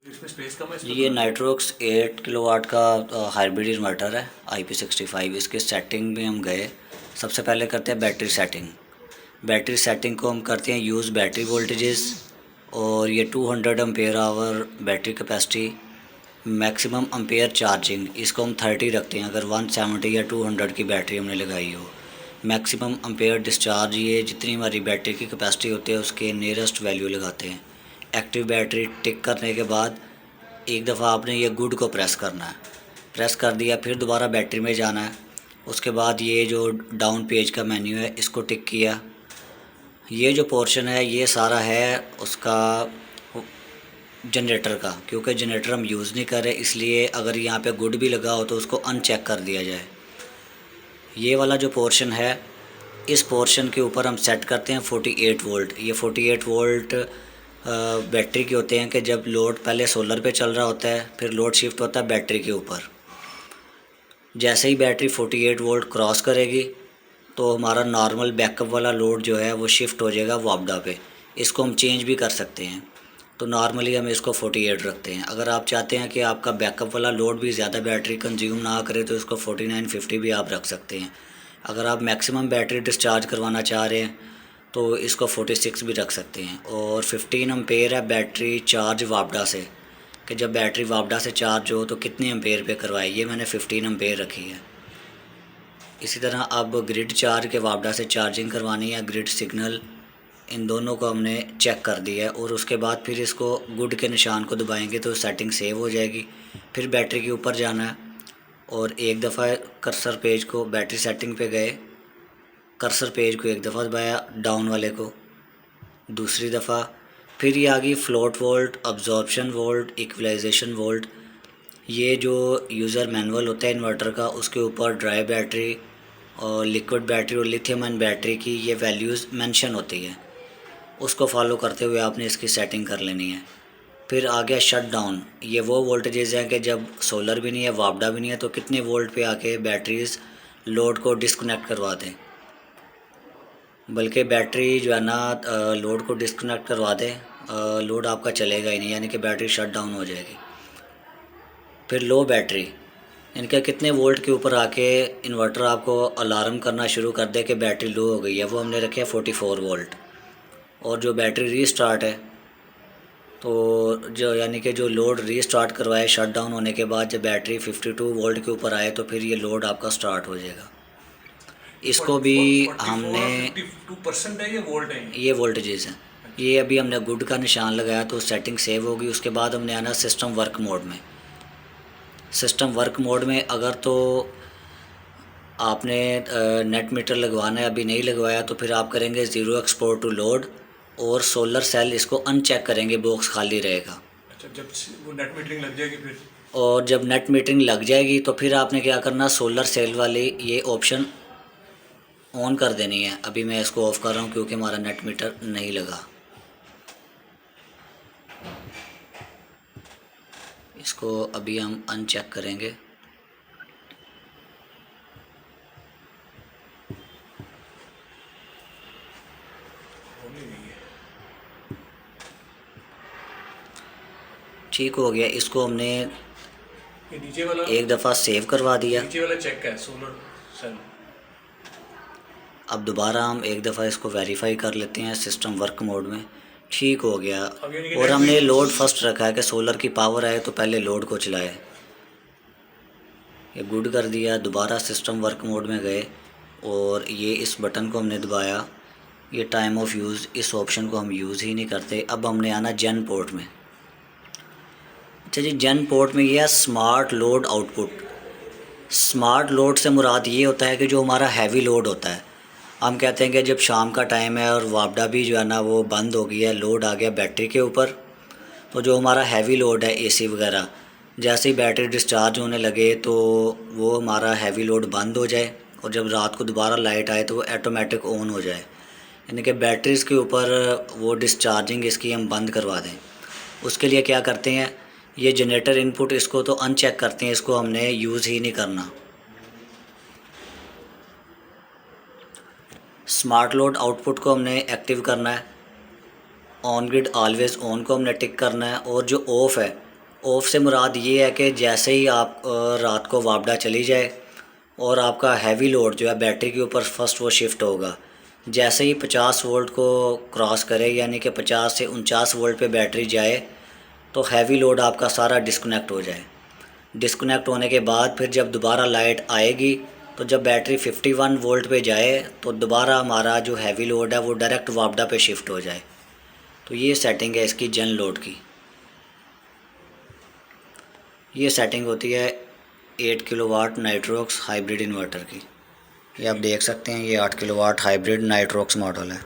इसमें स्पेस कम है जी इसमें ये थोड़ा। नाइट्रोक्स 8 किलोवाट का हाइब्रिड इन्वर्टर है IP65। इसके सेटिंग में हम गए। सबसे पहले करते हैं बैटरी सेटिंग। बैटरी सेटिंग को हम करते हैं यूज़ बैटरी वोल्टेजेस, और ये 200 ampere our battery capacity, maximum ampere charging इसको हम 30 रखते हैं अगर 170 या 200 की बैटरी हमने लगाई हो। मैक्सिमम एम्पेयर डिस्चार्ज, ये जितनी हमारी बैटरी की कैपेसिटी होती है उसके नियरेस्ट वैल्यू लगाते हैं। एक्टिव बैटरी टिक करने के बाद एक दफ़ा आपने ये गुड को प्रेस करना है। प्रेस कर दिया, फिर दोबारा बैटरी में जाना है। उसके बाद ये जो डाउन पेज का मेन्यू है इसको टिक किया। ये जो पोर्शन है ये सारा है उसका जनरेटर का, क्योंकि जनरेटर हम यूज़ नहीं कर रहे इसलिए अगर यहाँ पे गुड भी लगा हो तो उसको अनचेक कर दिया जाए। ये वाला जो पोर्शन है, इस पोर्शन के ऊपर हम सेट करते हैं 48 वोल्ट। ये 48 वोल्ट बैटरी के होते हैं कि जब लोड पहले सोलर पे चल रहा होता है फिर लोड शिफ्ट होता है बैटरी के ऊपर। जैसे ही बैटरी 48 वोल्ट क्रॉस करेगी तो हमारा नॉर्मल बैकअप वाला लोड जो है वो शिफ्ट हो जाएगा वापडा पे। इसको हम चेंज भी कर सकते हैं, तो नॉर्मली हम इसको 48 रखते हैं। अगर आप चाहते हैं कि आपका बैकअप वाला लोड भी ज़्यादा बैटरी कंज्यूम ना करे तो इसको 49-50 भी आप रख सकते हैं। अगर आप मैक्सिमम बैटरी डिस्चार्ज करवाना चाह रहे हैं तो इसको 46 भी रख सकते हैं। और 15 एम्पेयर है बैटरी चार्ज वापडा से, कि जब बैटरी वापडा से चार्ज हो तो कितने एम्पेयर पे करवाए, ये मैंने 15 एम्पेयर रखी है। इसी तरह अब ग्रिड चार्ज के वापडा से चार्जिंग करवानी है, ग्रिड सिग्नल, इन दोनों को हमने चेक कर दिया है। और उसके बाद फिर इसको गुड के निशान को दबाएंगे तो सेटिंग सेव हो जाएगी। फिर बैटरी के ऊपर जाना है और एक दफ़ा कर्सर पेज को, बैटरी सेटिंग पे गए, कर्सर पेज को एक दफ़ा दबाया डाउन वाले को, दूसरी दफ़ा, फिर ये आ गई float volt, absorption volt, equalization volt. ये जो यूज़र मैनुअल होता है इन्वर्टर का उसके ऊपर ड्राई बैटरी और लिक्विड बैटरी और लिथियम आयन बैटरी की ये वैल्यूज़ मेंशन होती है। उसको फॉलो करते हुए आपने इसकी सेटिंग कर लेनी है। फिर आ गया शट डाउन। ये वो वोल्टेजेस हैं कि जब सोलर भी नहीं है वापडा भी नहीं है तो कितने वोल्ट पे आके बैटरीज लोड को डिस्कनेक्ट करवा दें। बल्कि बैटरी जो है ना लोड को डिस्कनेक्ट करवा दें, लोड आपका चलेगा ही नहीं, यानी कि बैटरी शट डाउन हो जाएगी। फिर लो बैटरी, इनके कितने वोल्ट के ऊपर आके इन्वर्टर आपको अलार्म करना शुरू कर दे कि बैटरी लो हो गई है, वो हमने रखे 44 वोल्ट। और जो बैटरी रीस्टार्ट है, तो जो यानी कि जो लोड रीस्टार्ट करवाए शट डाउन होने के बाद जब बैटरी 52 वोल्ट के ऊपर आए तो फिर ये लोड आपका स्टार्ट हो जाएगा। इसको भी 44 हमने, और 52% है, ये वोल्ट है ये वोल्टेजेस हैं, ये अभी हमने गुड का निशान लगाया तो सेटिंग सेव होगी। उसके बाद हमने आना सिस्टम वर्क मोड में। सिस्टम वर्क मोड में अगर तो आपने नेट मीटर लगवाना है, अभी नहीं लगवाया, तो फिर आप करेंगे ज़ीरो एक्सपोर्ट टू लोड और सोलर सेल इसको अनचेक करेंगे, बॉक्स खाली रहेगा। अच्छा, जब वो नेट मीटरिंग लग जाएगी फिर और जब नेट मीटरिंग लग जाएगी तो फिर आपने क्या करना, सोलर सेल वाली ये ऑप्शन ऑन कर देनी है। अभी मैं इसको ऑफ़ कर रहा हूँ क्योंकि हमारा नेट मीटर नहीं लगा। इसको अभी हम अनचेक करेंगे। होनी नहीं है। ठीक हो गया। इसको हमने ये नीचे वाला, एक दफ़ा सेव करवा दिया। नीचे वाला चेक है सोलर सेल। अब दोबारा हम एक दफ़ा इसको वेरीफाई कर लेते हैं सिस्टम वर्क मोड में। ठीक हो गया। अब यानी कि और नेट हमने मीट लोड फर्स्ट रखा है कि सोलर की पावर आए तो पहले लोड को चलाए। ये गुड कर दिया। दोबारा सिस्टम वर्क मोड में गए और ये इस बटन को हमने दबाया। ये टाइम ऑफ यूज़, इस ऑप्शन को हम यूज़ ही नहीं करते। अब हमने आना जेन पोर्ट में। अच्छा जी, जेन पोर्ट में ये है smart load output. Smart load से मुराद ये होता है कि जो हमारा हैवी लोड होता है, हम कहते हैं कि जब शाम का टाइम है और वापडा भी जो है ना वो बंद हो गई है, लोड आ गया बैटरी के ऊपर, तो जो हमारा हैवी लोड है एसी वगैरह, जैसे ही बैटरी डिस्चार्ज होने लगे तो वो हमारा हैवी लोड बंद हो जाए और जब रात को दोबारा लाइट आए तो वो ऑटोमेटिक ऑन हो जाए। यानी कि बैटरीज़ के ऊपर वो डिस्चार्जिंग इसकी हम बंद करवा दें। उसके लिए क्या करते हैं, ये जनरेटर इनपुट इसको तो अनचेक करते हैं, इसको हमने यूज़ ही नहीं करना। स्मार्ट लोड आउटपुट को हमने एक्टिव करना है। ऑन ग्रिड ऑलवेज़ ऑन को हमने टिक करना है। और जो ऑफ़ है ऑफ से मुराद ये है कि जैसे ही आप रात को वापडा चली जाए और आपका हैवी लोड जो है बैटरी के ऊपर फर्स्ट वो शिफ्ट होगा। जैसे ही 50 वोल्ट को क्रॉस करे, यानी कि 50 से 49 वोल्ट पे बैटरी जाए, तो हैवी लोड आपका सारा डिस्कनेक्ट हो जाए। डिस्कनेक्ट होने के बाद फिर जब दोबारा लाइट आएगी, तो जब बैटरी 51 वोल्ट पे जाए तो दोबारा हमारा जो हैवी लोड है वो डायरेक्ट वापडा पे शिफ्ट हो जाए। तो ये सेटिंग है इसकी जन लोड की। ये सेटिंग होती है 8 किलोवाट नाइट्रोक्स हाइब्रिड इन्वर्टर की। ये आप देख सकते हैं, ये 8 किलोवाट हाइब्रिड नाइट्रोक्स मॉडल है।